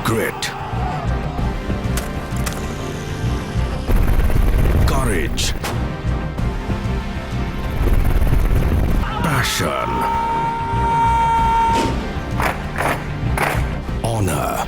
Grit, courage, passion, honor.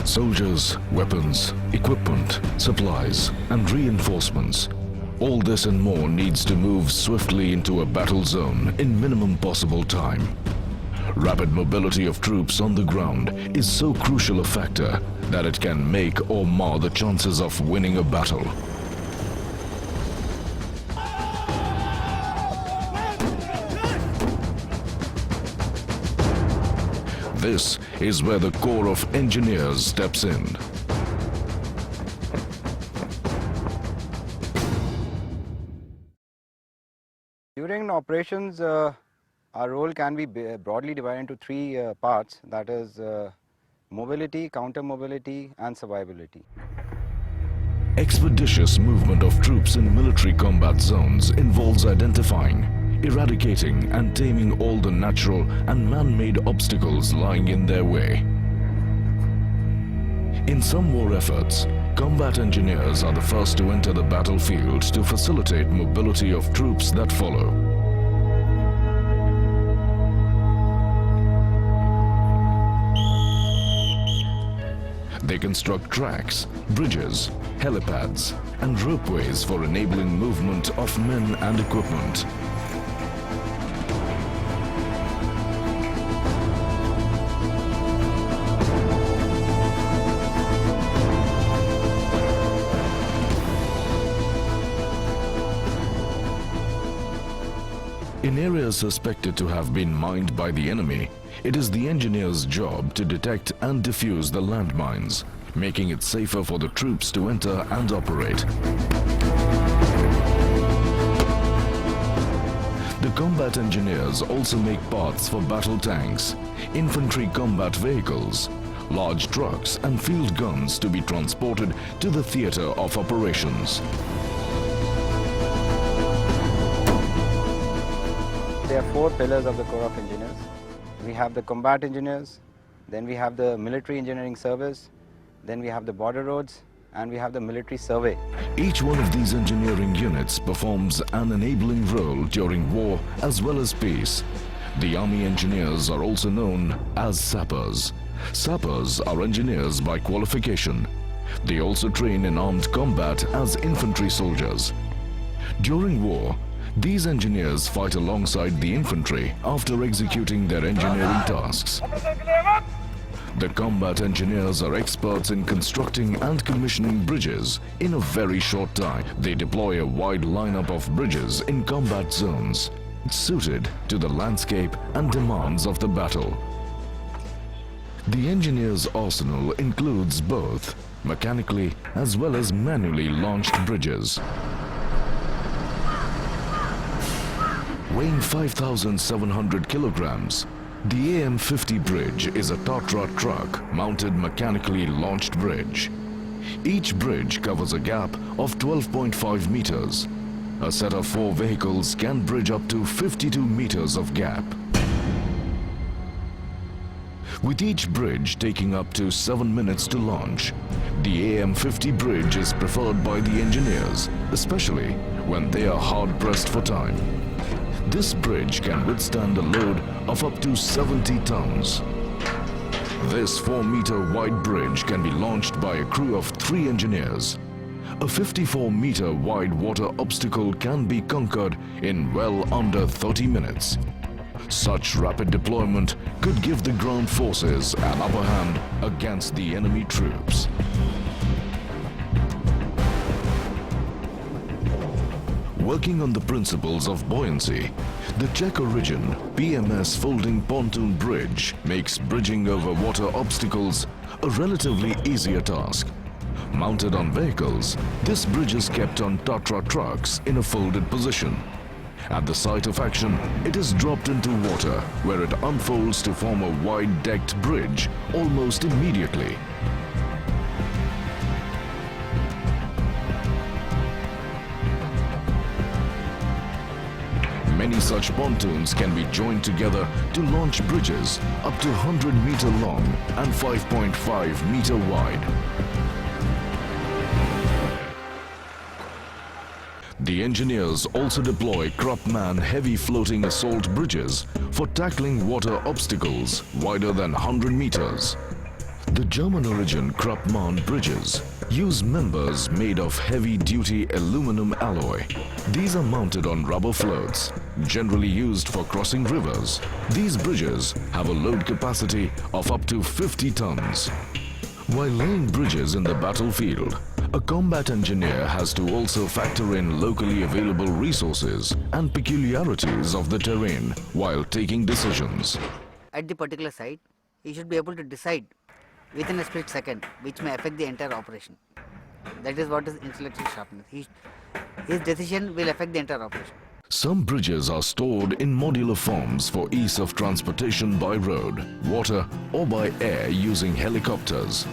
Soldiers, weapons, equipment, supplies, and reinforcements. All this and more needs to move swiftly into a battle zone in minimum possible time. Rapid mobility of troops on the ground is so crucial a factor that it can make or mar the chances of winning a battle. This is where the Corps of Engineers steps in. During operations, our role can be broadly divided into three parts, that is mobility, counter-mobility and survivability. Expeditious movement of troops in military combat zones involves identifying, eradicating and taming all the natural and man-made obstacles lying in their way. In some war efforts, combat engineers are the first to enter the battlefield to facilitate mobility of troops that follow. They construct tracks, bridges, helipads and ropeways for enabling movement of men and equipment. In areas suspected to have been mined by the enemy, it is the engineer's job to detect and defuse the landmines, making it safer for the troops to enter and operate. The combat engineers also make parts for battle tanks, infantry combat vehicles, large trucks and field guns to be transported to the theater of operations. There are four pillars of the Corps of Engineers. We have the combat engineers, then we have the military engineering service, then we have the border roads, and we have the military survey. Each one of these engineering units performs an enabling role during war as well as peace. The Army engineers are also known as sappers. Sappers are engineers by qualification. They also train in armed combat as infantry soldiers. During war, these engineers fight alongside the infantry after executing their engineering tasks. The combat engineers are experts in constructing and commissioning bridges in a very short time. They deploy a wide lineup of bridges in combat zones, suited to the landscape and demands of the battle. The engineer's arsenal includes both mechanically as well as manually launched bridges. Weighing 5,700 kilograms, the AM-50 bridge is a Tatra truck mounted mechanically launched bridge. Each bridge covers a gap of 12.5 meters. A set of 4 vehicles can bridge up to 52 meters of gap. With each bridge taking up to 7 minutes to launch, the AM-50 bridge is preferred by the engineers, especially when they are hard-pressed for time. This bridge can withstand a load of up to 70 tons. This 4-meter wide bridge can be launched by a crew of 3 engineers. A 54-meter wide water obstacle can be conquered in well under 30 minutes. Such rapid deployment could give the ground forces an upper hand against the enemy troops. Working on the principles of buoyancy, the Czech origin PMS folding pontoon bridge makes bridging over water obstacles a relatively easier task. Mounted on vehicles, this bridge is kept on Tatra trucks in a folded position. At the site of action, it is dropped into water, where it unfolds to form a wide-decked bridge almost immediately. Many such pontoons can be joined together to launch bridges up to 100-meter long and 5.5-meter wide. The engineers also deploy Kruppmann heavy floating assault bridges for tackling water obstacles wider than 100 meters. The German origin Kruppmann bridges use members made of heavy-duty aluminum alloy. These are mounted on rubber floats, generally used for crossing rivers. These bridges have a load capacity of up to 50 tons. While laying bridges in the battlefield, a combat engineer has to also factor in locally available resources and peculiarities of the terrain while taking decisions. At the particular site, he should be able to decide within a split second which may affect the entire operation. That is what is intellectual sharpness. His decision will affect the entire operation. Some bridges are stored in modular forms for ease of transportation by road, water or by air using helicopters.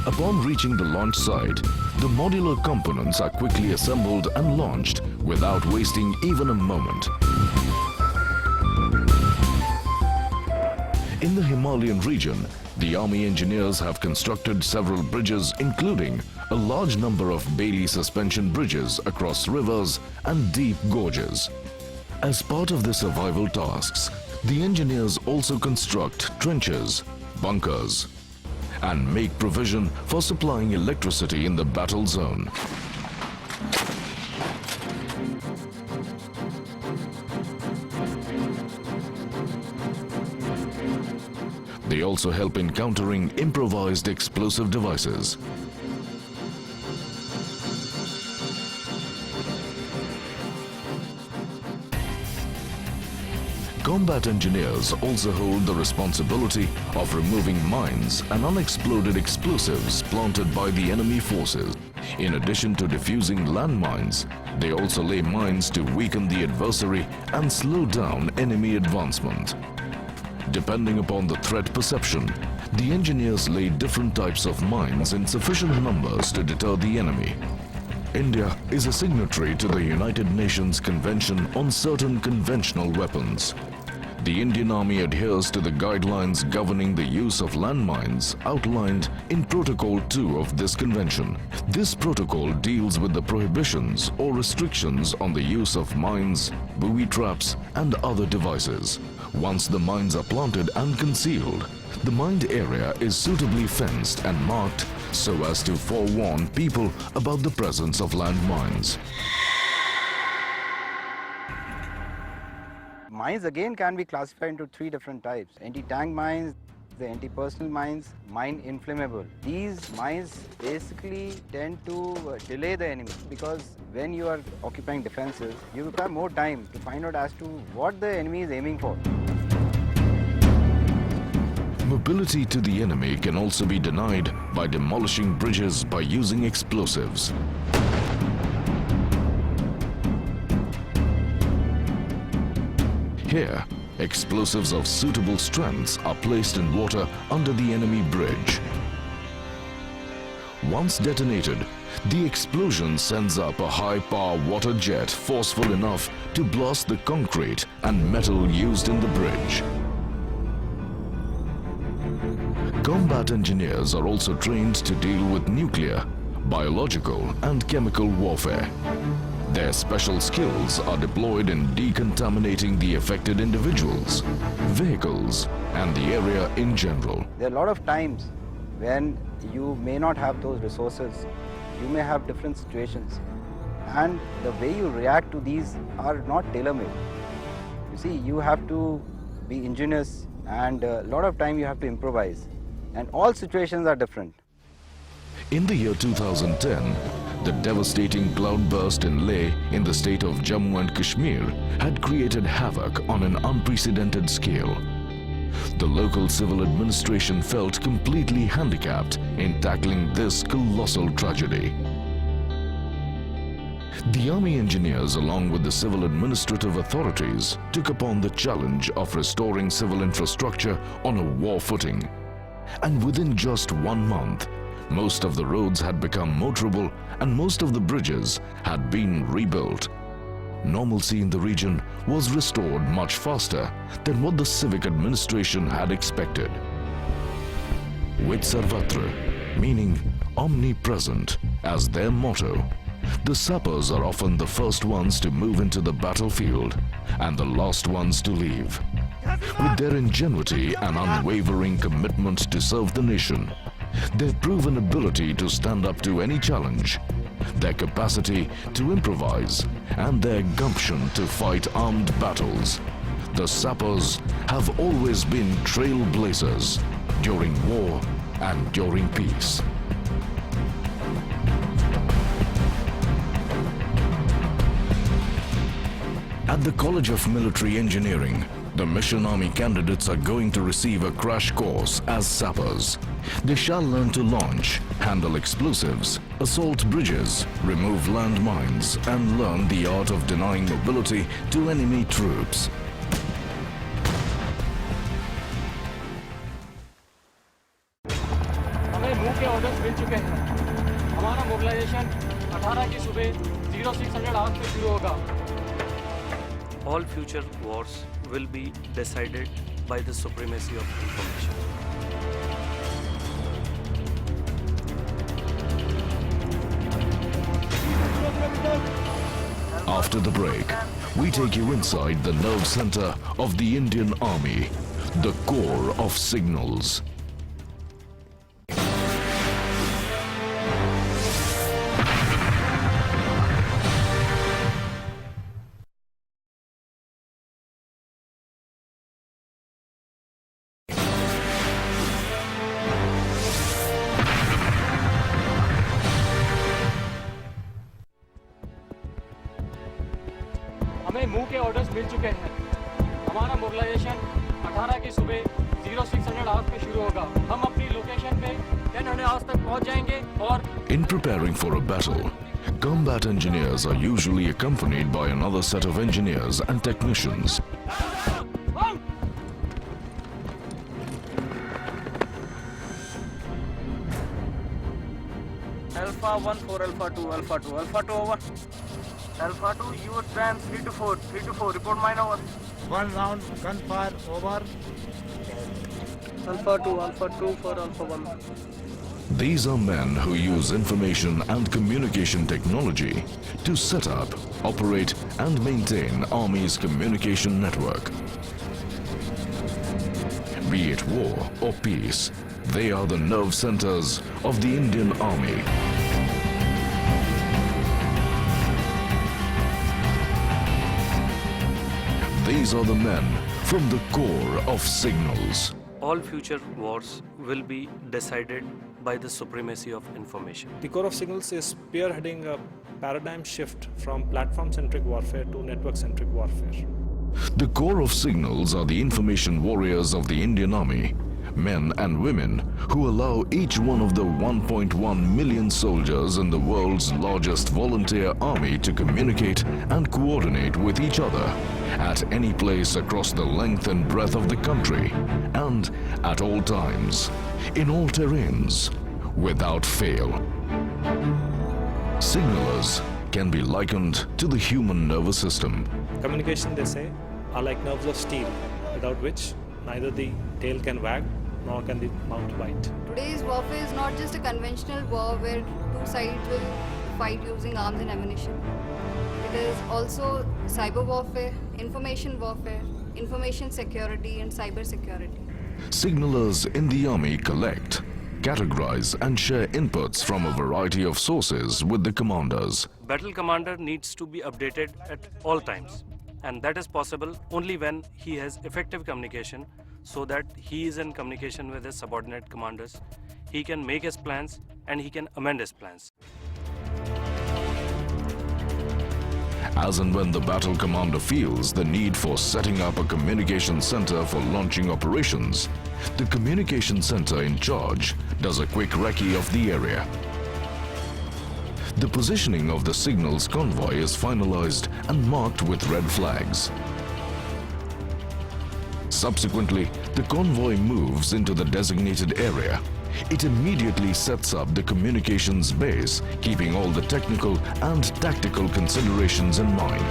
Upon reaching the launch site, the modular components are quickly assembled and launched without wasting even a moment. In the Himalayan region, the Army engineers have constructed several bridges, including a large number of Bailey suspension bridges across rivers and deep gorges. As part of the survival tasks, the engineers also construct trenches, bunkers, and make provision for supplying electricity in the battle zone. They also help in countering improvised explosive devices. Combat engineers also hold the responsibility of removing mines and unexploded explosives planted by the enemy forces. In addition to defusing landmines, they also lay mines to weaken the adversary and slow down enemy advancement. Depending upon the threat perception, the engineers lay different types of mines in sufficient numbers to deter the enemy. India is a signatory to the United Nations Convention on Certain Conventional Weapons. The Indian Army adheres to the guidelines governing the use of landmines outlined in Protocol 2 of this convention. This protocol deals with the prohibitions or restrictions on the use of mines, booby traps, and other devices. Once the mines are planted and concealed, the mined area is suitably fenced and marked so as to forewarn people about the presence of landmines. Mines again can be classified into three different types: anti-tank mines, the anti-personnel mines, mine inflammable. These mines basically tend to delay the enemy, because when you are occupying defenses, you require more time to find out as to what the enemy is aiming for. Mobility to the enemy can also be denied by demolishing bridges by using explosives. Here, explosives of suitable strengths are placed in water under the enemy bridge. Once detonated, the explosion sends up a high-power water jet forceful enough to blast the concrete and metal used in the bridge. Combat engineers are also trained to deal with nuclear, biological, and chemical warfare. Their special skills are deployed in decontaminating the affected individuals, vehicles, and the area in general. There are a lot of times when you may not have those resources, you may have different situations, and the way you react to these are not tailor-made. You see, you have to be ingenious, and a lot of time you have to improvise, and all situations are different. In the year 2010, the devastating cloudburst in Leh in the state of Jammu and Kashmir had created havoc on an unprecedented scale. The local civil administration felt completely handicapped in tackling this colossal tragedy. The Army engineers, along with the civil administrative authorities, took upon the challenge of restoring civil infrastructure on a war footing. And within just 1 month, most of the roads had become motorable and most of the bridges had been rebuilt. Normalcy in the region was restored much faster than what the civic administration had expected. With Sarvatra, meaning omnipresent, as their motto, the sappers are often the first ones to move into the battlefield and the last ones to leave. With their ingenuity and unwavering commitment to serve the nation, their proven ability to stand up to any challenge, their capacity to improvise, and their gumption to fight armed battles, the sappers have always been trailblazers during war and during peace. At the College of Military Engineering, the Mission Army candidates are going to receive a crash course as sappers. They shall learn to launch, handle explosives, assault bridges, remove landmines, and learn the art of denying mobility to enemy troops. हमें move के orders मिल चुके हैं। हमारा mobilisation 18 की सुबह 0600 hours पे शुरू होगा। All future wars will be decided by the supremacy of information. After the break, we take you inside the nerve center of the Indian Army, the core of signals. हमें move के orders मिल चुके हैं। हमारा mobilisation 18 की सुबह 0600 hours पे शुरू होगा। हम अपनी लोकेशन पे 1000 आवर्स तक पहुंच जाएंगे और In preparing for a battle, combat engineers are usually accompanied by another set of engineers and technicians. Alpha 1 for Alpha 2, Alpha 2, Alpha 2 over. Alpha 2, you tram 3 to 4, 3 to 4, report mine over. One round gunfire over. Alpha 2 for Alpha 1. These are men who use information and communication technology to set up, operate and maintain Army's communication network. Be it war or peace, they are the nerve centers of the Indian Army. These are the men from the core of signals. All future wars will be decided by the supremacy of information. The Corps of Signals is spearheading a paradigm shift from platform-centric warfare to network-centric warfare. The core of signals are the information warriors of the Indian Army, men and women who allow each one of the 1.1 million soldiers in the world's largest volunteer army to communicate and coordinate with each other at any place across the length and breadth of the country and at all times, in all terrains, without fail. Signalers can be likened to the human nervous system. Communication, they say, are like nerves of steel, without which neither the tail can wag nor can the mouth bite. Today's warfare is not just a conventional war where two sides will fight using arms and ammunition. It is also cyber warfare, information security and cyber security. Signalers in the Army collect, categorize and share inputs from a variety of sources with the commanders. Battle commander needs to be updated at all times, and that is possible only when he has effective communication, so that he is in communication with his subordinate commanders. He can make his plans and he can amend his plans. As and when the battle commander feels the need for setting up a communication center for launching operations, the communication center in charge does a quick recce of the area. The positioning of the signals convoy is finalized and marked with red flags. Subsequently, the convoy moves into the designated area. It immediately sets up the communications base, keeping all the technical and tactical considerations in mind.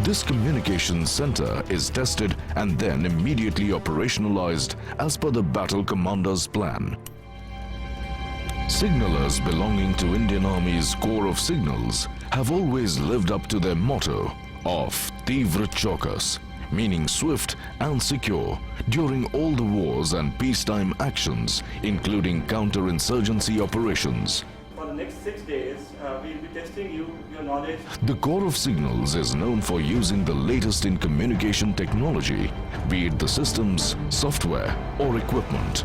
This communications center is tested and then immediately operationalized as per the battle commander's plan. Signalers belonging to Indian Army's Corps of Signals have always lived up to their motto of Tivra Chaukas, meaning swift and secure during all the wars and peacetime actions, including counter-insurgency operations. For the next 6 days, we'll be testing your knowledge. The Corps of Signals is known for using the latest in communication technology, be it the systems, software, or equipment.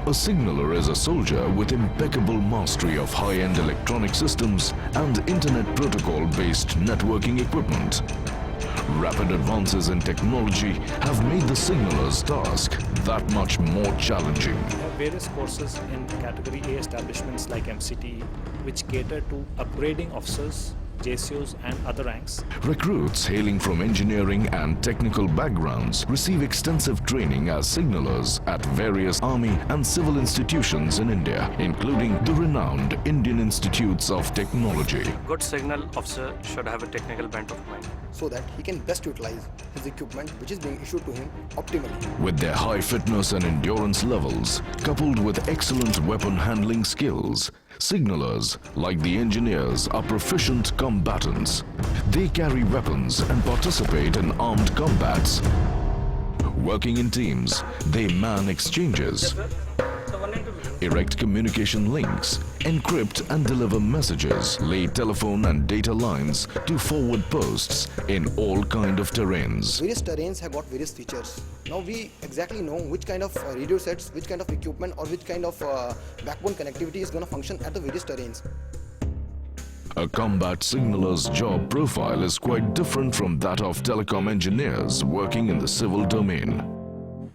A signaler is a soldier with impeccable mastery of high-end electronic systems and internet protocol-based networking equipment. Rapid advances in technology have made the signaler's task that much more challenging. We have various courses in Category A establishments like MCTE, which cater to upgrading officers, JCOs and other ranks. Recruits hailing from engineering and technical backgrounds receive extensive training as signalers at various army and civil institutions in India, including the renowned Indian Institutes of Technology. Good signal officer should have a technical bent of mind, so that he can best utilize his equipment which is being issued to him optimally. With their high fitness and endurance levels, coupled with excellent weapon handling skills, signalers, like the engineers, are proficient combatants. They carry weapons and participate in armed combats. Working in teams, they man exchanges, erect communication links, encrypt and deliver messages, lay telephone and data lines to forward posts in all kind of terrains. Various terrains have got various features. Now we exactly know which kind of radio sets, which kind of equipment or which kind of backbone connectivity is going to function at the various terrains. A combat signaler's job profile is quite different from that of telecom engineers working in the civil domain.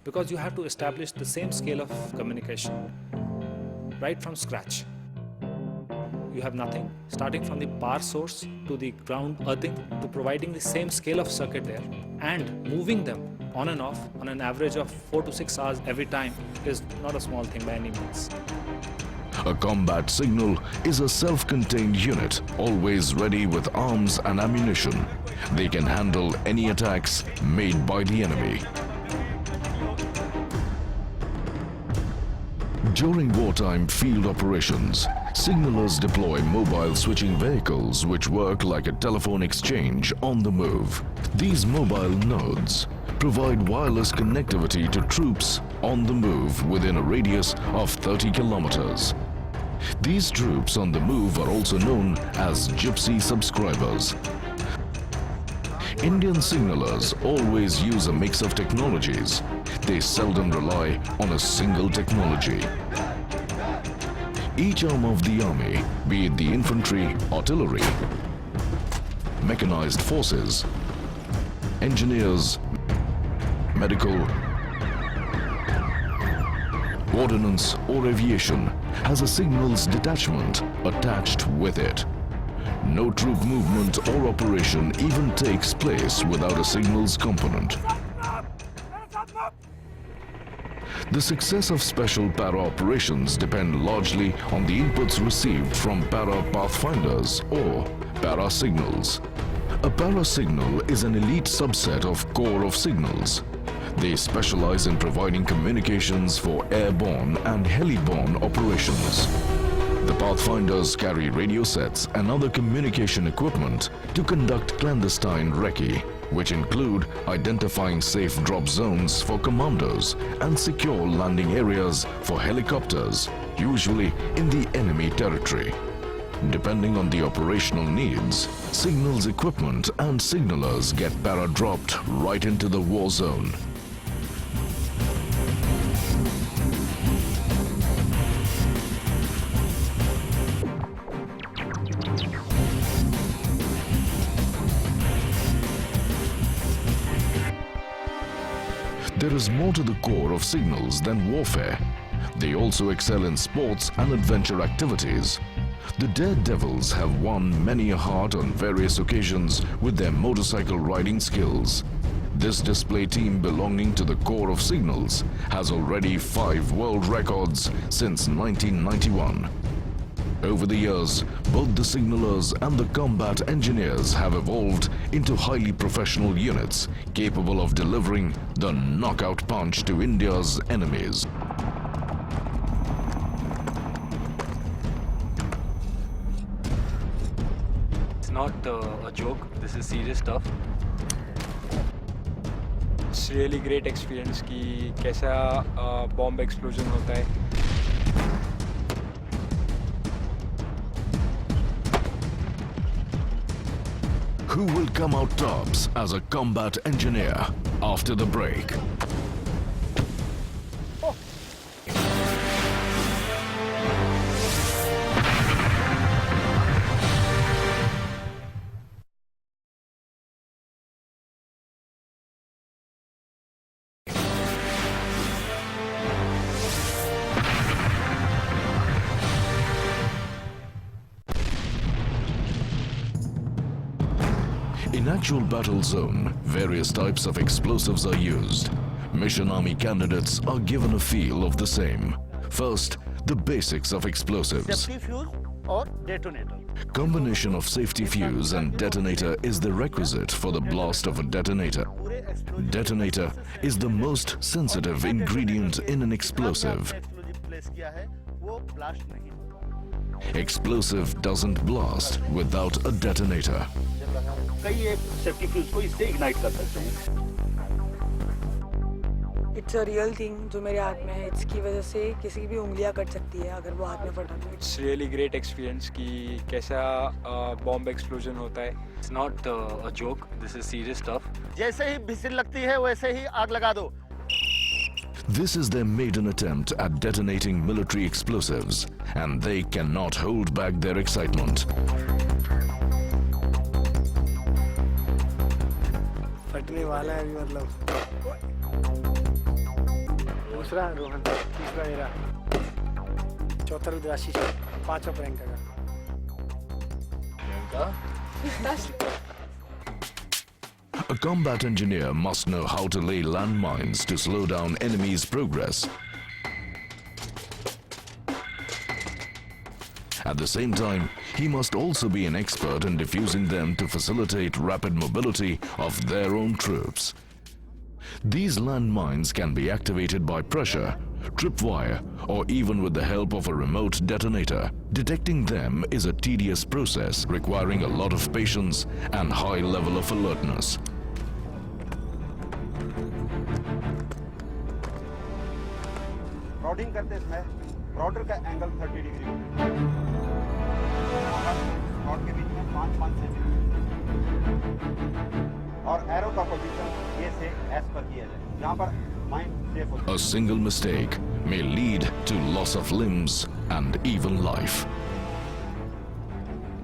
Because you have to establish the same scale of communication right from scratch. You have nothing, starting from the power source to the ground earthing to providing the same scale of circuit there, and moving them on and off on an average of 4 to 6 hours every time is not a small thing by any means. A combat signal is a self-contained unit, always ready with arms and ammunition. They can handle any attacks made by the enemy. During wartime field operations, signalers deploy mobile switching vehicles which work like a telephone exchange on the move. These mobile nodes provide wireless connectivity to troops on the move within a radius of 30 kilometers. These troops on the move are also known as gypsy subscribers. Indian signalers always use a mix of technologies. They seldom rely on a single technology. Each arm of the army, be it the infantry, artillery, mechanized forces, engineers, medical, ordnance or aviation, has a signals detachment attached with it. No troop movement or operation even takes place without a signals component. The success of special para operations depend largely on the inputs received from para pathfinders or para signals. A para signal is an elite subset of Corps of Signals. They specialize in providing communications for airborne and heliborne operations. The pathfinders carry radio sets and other communication equipment to conduct clandestine recce, which include identifying safe drop zones for commandos and secure landing areas for helicopters, usually in the enemy territory. Depending on the operational needs, signals equipment and signalers get para-dropped right into the war zone. There There is more to the core of signals than warfare. They also excel in sports and adventure activities. The Daredevils have won many a heart on various occasions with their motorcycle riding skills. This display team belonging to the Corps of Signals has already 5 world records since 1991. Over the years, both the signalers and the combat engineers have evolved into highly professional units capable of delivering the knockout punch to India's enemies. It's not a joke, this is serious stuff. It's really great experience कि कैसा bomb explosion होता है. Who will come out tops as a combat engineer after the break? In actual battle zone, various types of explosives are used. Mission Army candidates are given a feel of the same. First, the basics of explosives. fuse or detonator. Combination of safety fuse and detonator is the requisite for the blast of a detonator. Detonator is the most sensitive ingredient in an explosive. Explosive doesn't blast without a detonator. कई एक safety fuse को इससे ignite कर सकते हैं. It's a real thing जो मेरे हाथ में है. इसकी वजह से किसी की भी उंगलियां कट सकती है अगर वो हाथ में फटा तो. It's really great experience कि कैसा bomb explosion होता है. It's not a joke, this is serious stuff. जैसे ही भिसिल लगती है वैसे ही आग लगा दो. This is their maiden attempt at detonating military explosives, and they cannot hold back their excitement. फटने वाला है अभी मतलब. दूसरा रोहन, तीसरा मेरा, चौथा रुद्राशी, पांचवा प्रियंका का. A combat engineer must know how to lay landmines to slow down enemies' progress. At the same time, he must also be an expert in defusing them to facilitate rapid mobility of their own troops. These landmines can be activated by pressure, tripwire, or even with the help of a remote detonator. Detecting them is a tedious process requiring a lot of patience and high level of alertness. रॉडिंग करते समय रॉडर का angle 30 degree rod के बीच में 5 centimetre और arrow का position A से S पर किया जाए जहां पर माइंड सेफ हो. A single mistake may lead to loss of limbs and even life.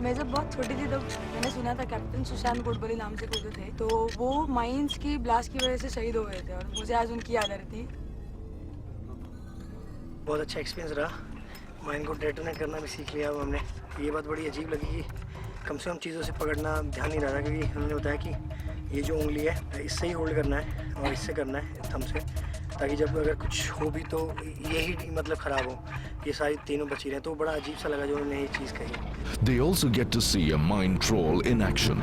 मैं जब बहुत छोटी थी तब मैंने सुना था कैप्टन सुशांत गोडबोले नाम से कोई थे तो वो माइंस की ब्लास्ट की वजह से शहीद हो गए थे और मुझे आज उनकी याद आ रही थी. बहुत अच्छा एक्सपीरियंस रहा. माइन को डेटोनेट करना भी सीख लिया अब हमने. ये बात बड़ी अजीब लगी कि कम से कम चीज़ों से पकड़ना ध्यान नहीं रहा था क्योंकि हमने बताया कि ये जो उंगली है इससे ही होल्ड करना है और इससे करना है थंब से ताकि जब अगर कुछ हो भी तो यही मतलब ख़राब हो. ये सारी तीनों बची रहे तो बड़ा अजीब सा लगा जो उन्होंने ये चीज़ कही. They also get to see a mine trawl in action.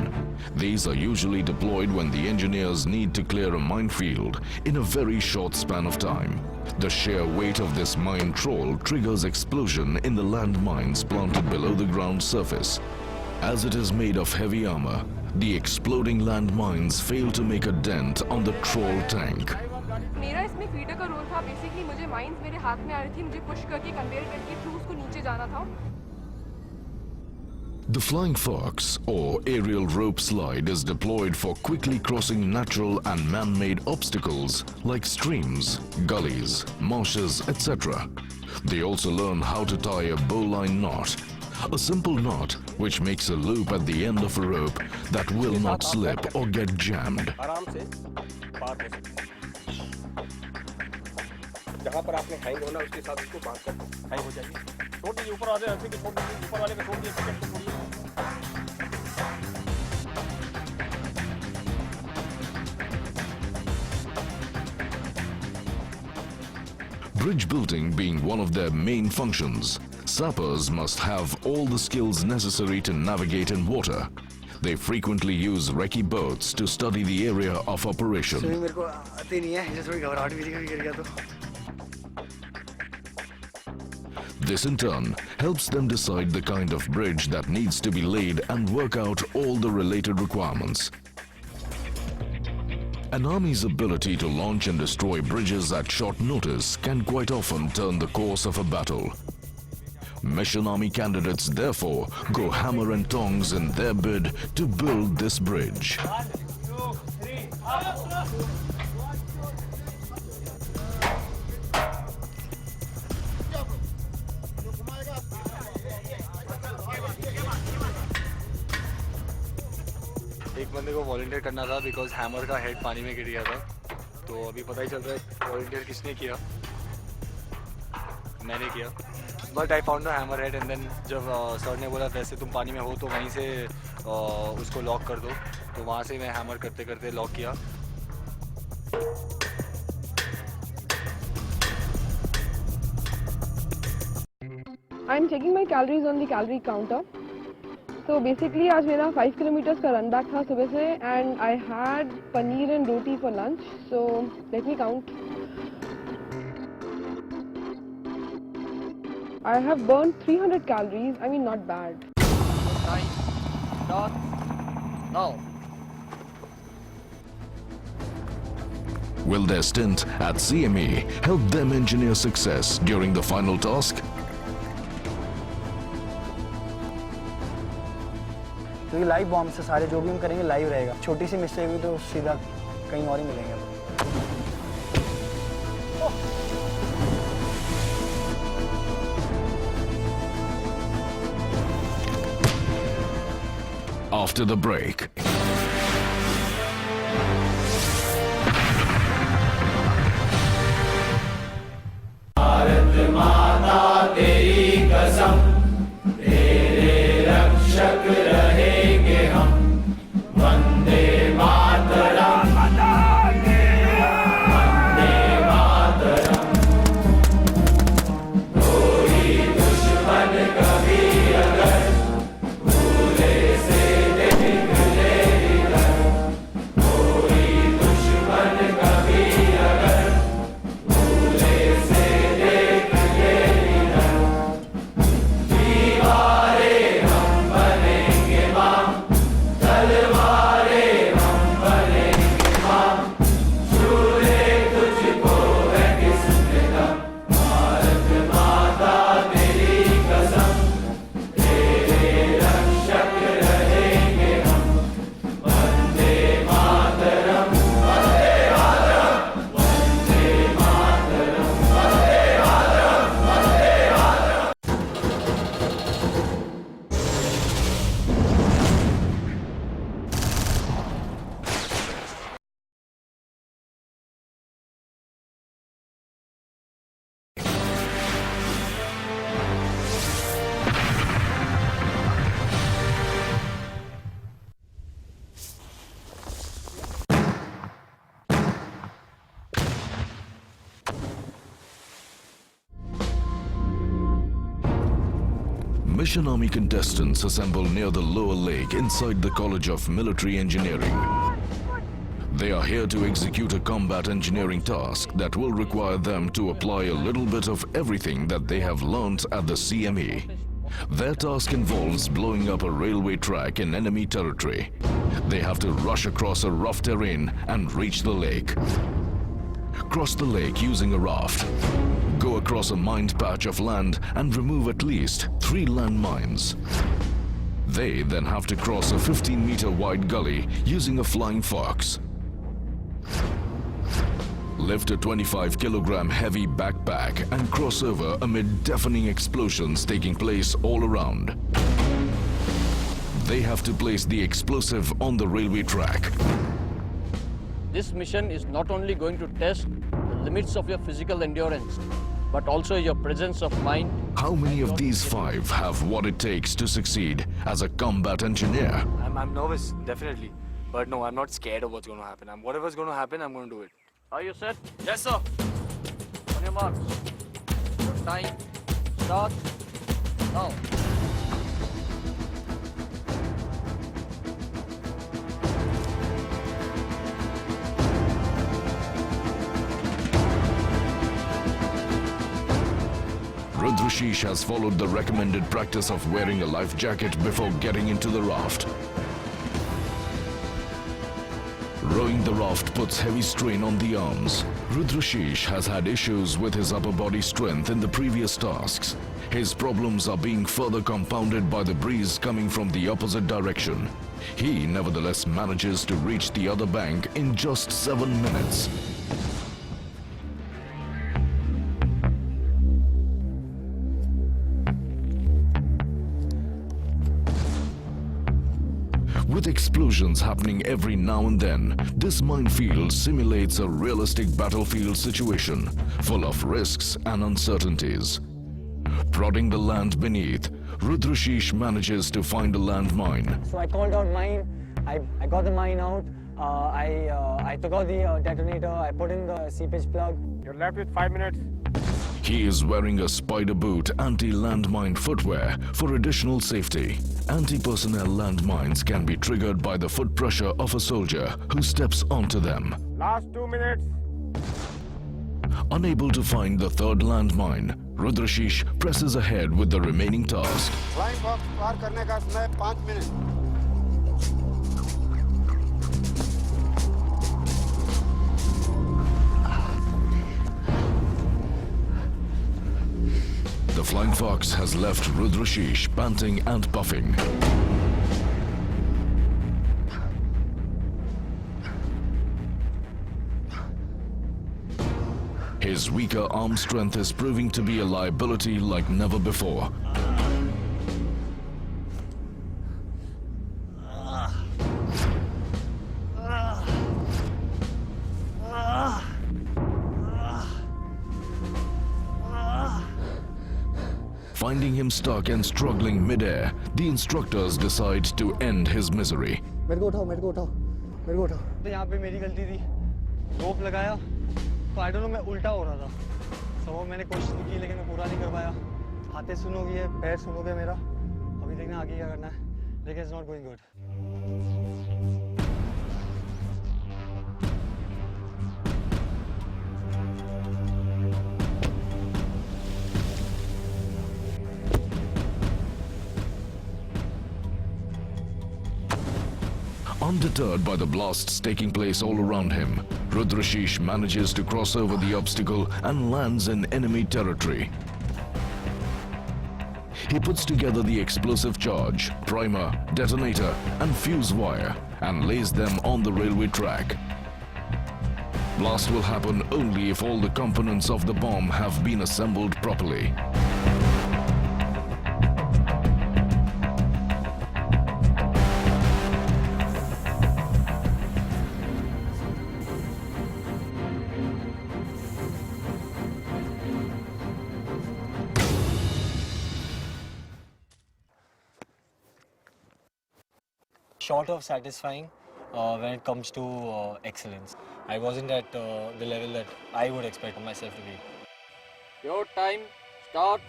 These are usually deployed when the engineers need to clear a minefield in a very short span of time. The sheer weight of this mine trawl triggers explosion in the landmines planted below the ground surface. As it is made of heavy armor, the exploding landmines fail to make a dent on the trawl tank. मेरा इसमें feeder का role था. Basically मुझे mines मेरे हाथ में आ रही थी, मुझे पुश करके कन्वेयर करके थ्रू उसको नीचे जाना था. The flying fox, or aerial rope slide, is deployed for quickly crossing natural and man-made obstacles like streams, gullies, marshes, etc. They also learn how to tie a bowline knot, a simple knot which makes a loop at the end of a rope that will not slip or get jammed. आराम से पार हो सकते हैं. जहाँ पर आपने hang होना उसके साथ उसको बांध कर हैंग हो जाएगी। छोड़ दीजिए ऊपर आधे हल्के के छोड़ दीजिए, ऊपर वाले को छोड़ दीजिए, टिकट को छोड़िए। Bridge building being one of their main functions, sappers must have all the skills necessary to navigate in water. They frequently use recce boats to study the area of operation. मेरे को आती नहीं है, इससे थोड़ी घबराहट भी थी कभी गिर गया तो। This in turn helps them decide the kind of bridge that needs to be laid and work out all the related requirements. An army's ability to launch and destroy bridges at short notice can quite often turn the course of a battle. Mission Army candidates therefore go hammer and tongs in their bid to build this bridge. 1, 2, 3, up! एक बंदे को volunteer करना था because hammer का head पानी में गिर गया था, तो अभी पता ही चल रहा है वॉलंटियर किसने किया। मैंने किया, but I found the hammer head and then जब सर ने बोला वैसे तुम पानी में हो तो वहीं से उसको लॉक कर दो, तो वहाँ से मैं हैमर करते करते लॉक किया। I'm checking my calories on the calorie counter. So basically आज मेरा 5 kilometers का run back था सुबह से and I had paneer and roti for lunch. So let me count. I have burned 300 calories. I mean, not bad. Time. Start. Now. Will their stint at CME help them engineer success during the final task? क्योंकि live bomb से सारे जो भी हम करेंगे live रहेगा। छोटी सी mistake हुई तो सीधा कहीं और ही मिलेंगे। After the break. Mission Army contestants assemble near the lower lake inside the College of Military Engineering. They are here to execute a combat engineering task that will require them to apply a little bit of everything that they have learnt at the CME. Their task involves blowing up a railway track in enemy territory. They have to rush across a rough terrain and reach the lake. Cross the lake using a raft. Go across a mined patch of land and remove at least 3 landmines. They then have to cross a 15-meter wide gully using a flying fox. Lift a 25-kilogram heavy backpack and cross over amid deafening explosions taking place all around. They have to place the explosive on the railway track. This mission is not only going to test the limits of your physical endurance, but also your presence of mind. How many of these 5 have what it takes to succeed as a combat engineer? I'm nervous, definitely. But no, I'm not scared of what's going to happen. Whatever's going to happen, I'm going to do it. Are you set? Yes, sir. On your marks. Your time starts now. Rudrashish has followed the recommended practice of wearing a life jacket before getting into the raft. Rowing the raft puts heavy strain on the arms. Rudrashish has had issues with his upper body strength in the previous tasks. His problems are being further compounded by the breeze coming from the opposite direction. He nevertheless manages to reach the other bank in just 7 minutes. With explosions happening every now and then, this minefield simulates a realistic battlefield situation, full of risks and uncertainties. Prodding the land beneath, Rudrashish manages to find a landmine. So I called out mine, I got the mine out, I took out the detonator, I put in the seepage plug. You're left with 5 minutes. He is wearing a spider boot anti-landmine footwear for additional safety. Anti-personnel landmines can be triggered by the foot pressure of a soldier who steps onto them. Last 2 minutes. Unable to find the third landmine, Rudrashish presses ahead with the remaining task. Flying fox पार करने का समय 5 minute. The Flying Fox has left Rudrashish panting and puffing. His weaker arm strength is proving to be a liability like never before. Finding him stuck and struggling mid-air, the instructors decide to end his misery. मेरे को उठाओ, मेरे को उठाओ, मेरे को उठाओ. तो यहाँ पे मेरी गलती थी. रोप लगाया, तो आई डोंट नो मैं उल्टा हो रहा था. सब मैंने कोशिश की लेकिन मैं पूरा नहीं कर पाया. हाथे सुनोगे, पैर सुनोगे मेरा. अभी देखना आगे क्या करना है. लेकिन it's not going good. Undeterred by the blasts taking place all around him, Rudrashish manages to cross over the obstacle and lands in enemy territory. He puts together the explosive charge, primer, detonator, and fuse wire and lays them on the railway track. Blast will happen only if all the components of the bomb have been assembled properly. Short of satisfying when it comes to excellence. I wasn't at the level that I would expect myself to be. Your time starts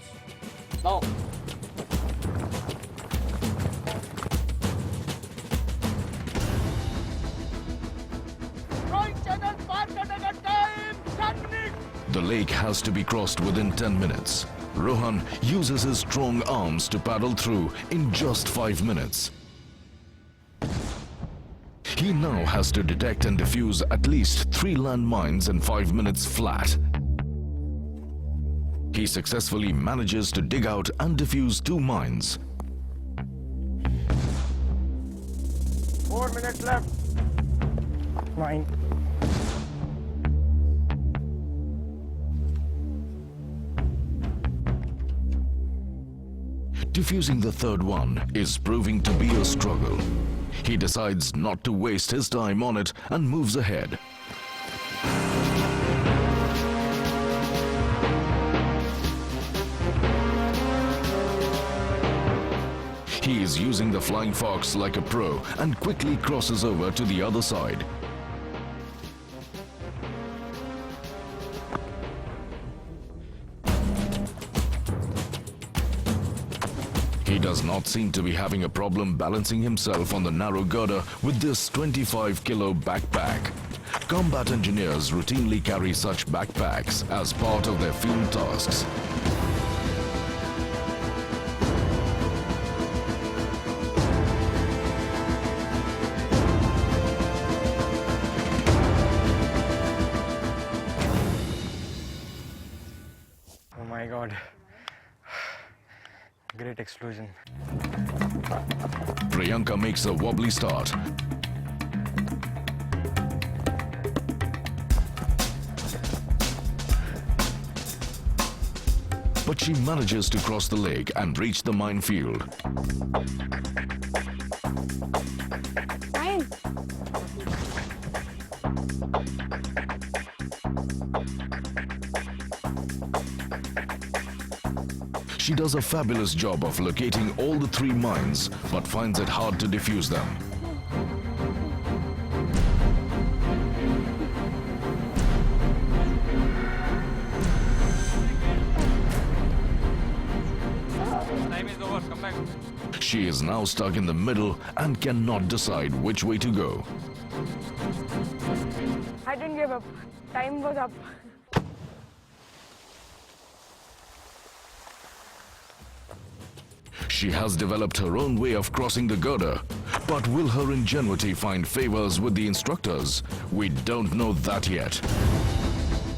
now. The lake has to be crossed within 10 minutes. Rohan uses his strong arms to paddle through in just 5 minutes. He now has to detect and defuse at least 3 landmines in 5 minutes flat. He successfully manages to dig out and defuse 2 mines. 4 minutes left. Mine. Defusing the third one is proving to be a struggle. He decides not to waste his time on it and moves ahead. He is using the Flying Fox like a pro and quickly crosses over to the other side. He does not seem to be having a problem balancing himself on the narrow girder with this 25-kilo backpack. Combat engineers routinely carry such backpacks as part of their field tasks. Oh my God. Great explosion. Priyanka makes a wobbly start. But she manages to cross the lake and reach the minefield. Fine. She does a fabulous job of locating all the 3 mines, but finds it hard to defuse them. Time is over. Come back. She is now stuck in the middle and cannot decide which way to go. I didn't give up. Time was up. She has developed her own way of crossing the girder. But will her ingenuity find favors with the instructors? We don't know that yet.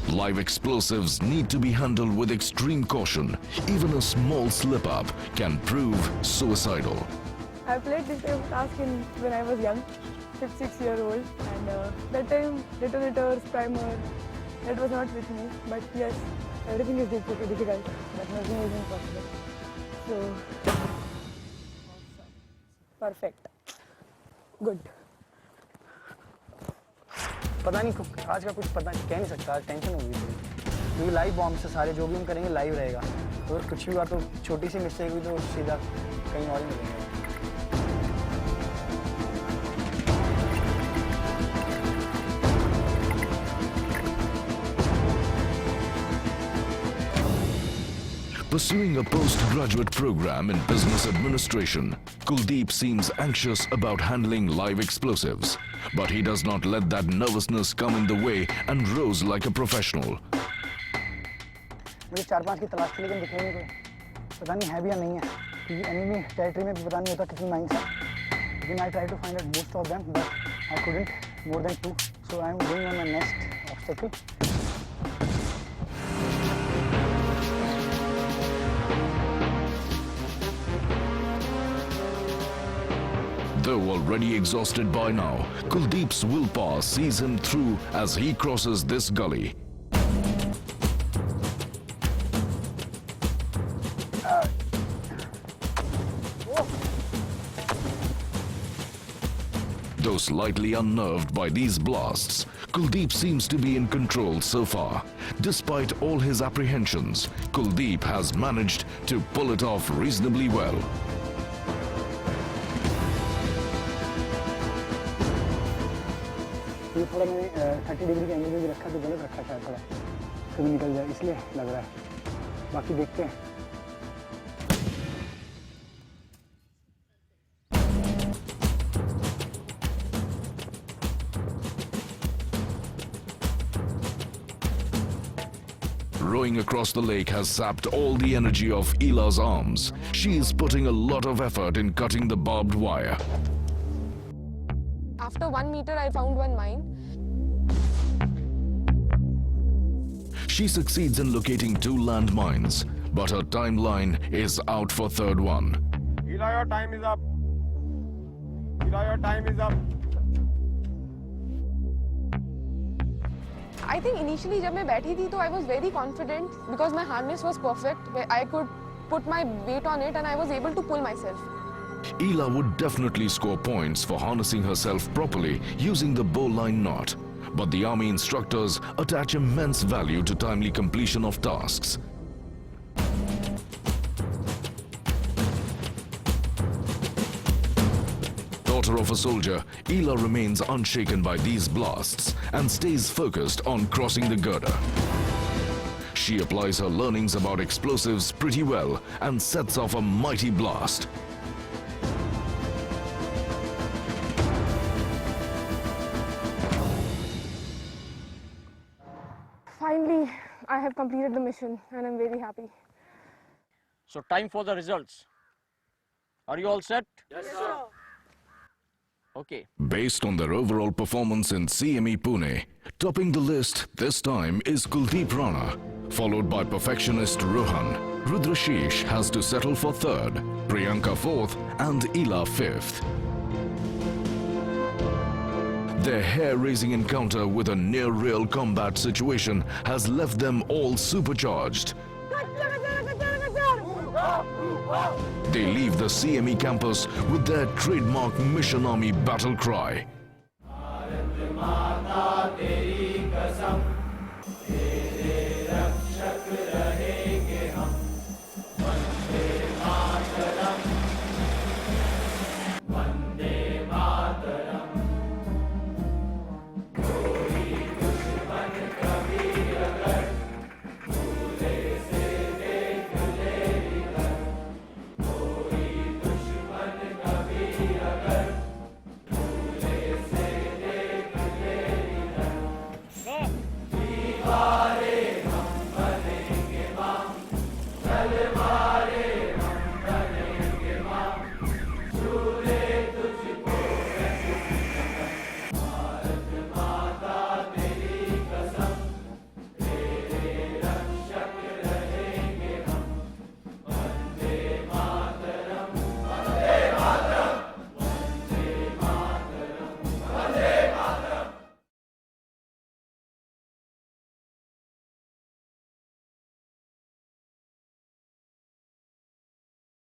Live explosives need to be handled with extreme caution. Even a small slip-up can prove suicidal. I played this type of task when I was young, 6-year-old, and that time detonators, primer, that was not with me. But yes, everything is difficult, but nothing is impossible. So, perfect, good. पता नहीं आज का कुछ पता कह नहीं सकता, आज टेंशन हो गई थी क्योंकि लाइव बॉम्ब से सारे जो भी हम करेंगे लाइव रहेगा, तो कुछ भी हुआ तो छोटी सी मिस्टेक हुई तो सीधा कहीं और ही मिलेंगे. Pursuing a postgraduate program in business administration, Kuldeep seems anxious about handling live explosives. But he does not let that nervousness come in the way and rows like a professional. मुझे 4-5 की तलाश थी लेकिन दिखे नहीं कोई, पता नहीं है भी या नहीं है क्योंकि एनिमी टेरिटरी में भी पता नहीं होता कितनी माइंस है. लेकिन I tried to find out most of them but I couldn't more than 2, so I am going on my next obstacle. Though already exhausted by now, Kuldeep's willpower sees him through as he crosses this gully. Though slightly unnerved by these blasts, Kuldeep seems to be in control so far. Despite all his apprehensions, Kuldeep has managed to pull it off reasonably well. ये थोड़ा मैंने 30 degree के angle में भी रखा तो गलत रखा शायद, थोड़ा कभी निकल जाए इसलिए लग रहा है, बाकी देखते हैं. Rowing across the lake has sapped all the energy of Ila's arms. She is putting a lot of effort in cutting the barbed wire. After 1 meter, I found one mine. She succeeds in locating 2 landmines, but her timeline is out for third one. Ila, your time is up. Ila, your time is up. I think initially जब मैं बैठी थी तो I was very confident because my harness was perfect. I could put my weight on it and I was able to pull myself. Ila would definitely score points for harnessing herself properly using the bowline knot. But the army instructors attach immense value to timely completion of tasks. daughter of a soldier, Ela remains unshaken by these blasts and stays focused on crossing the girder. She applies her learnings about explosives pretty well and sets off a mighty blast. Finally, I have completed the mission and I'm very happy. So time for the results. Are you all set? Yes, sir. Okay. Based on their overall performance in CME Pune, topping the list this time is Kuldeep Rana, followed by perfectionist Rohan. Rudrashish has to settle for third, Priyanka fourth, and Ela fifth. Their hair-raising encounter with a near-real combat situation has left them all supercharged. They leave the CME campus with their trademark Mission Army battle cry.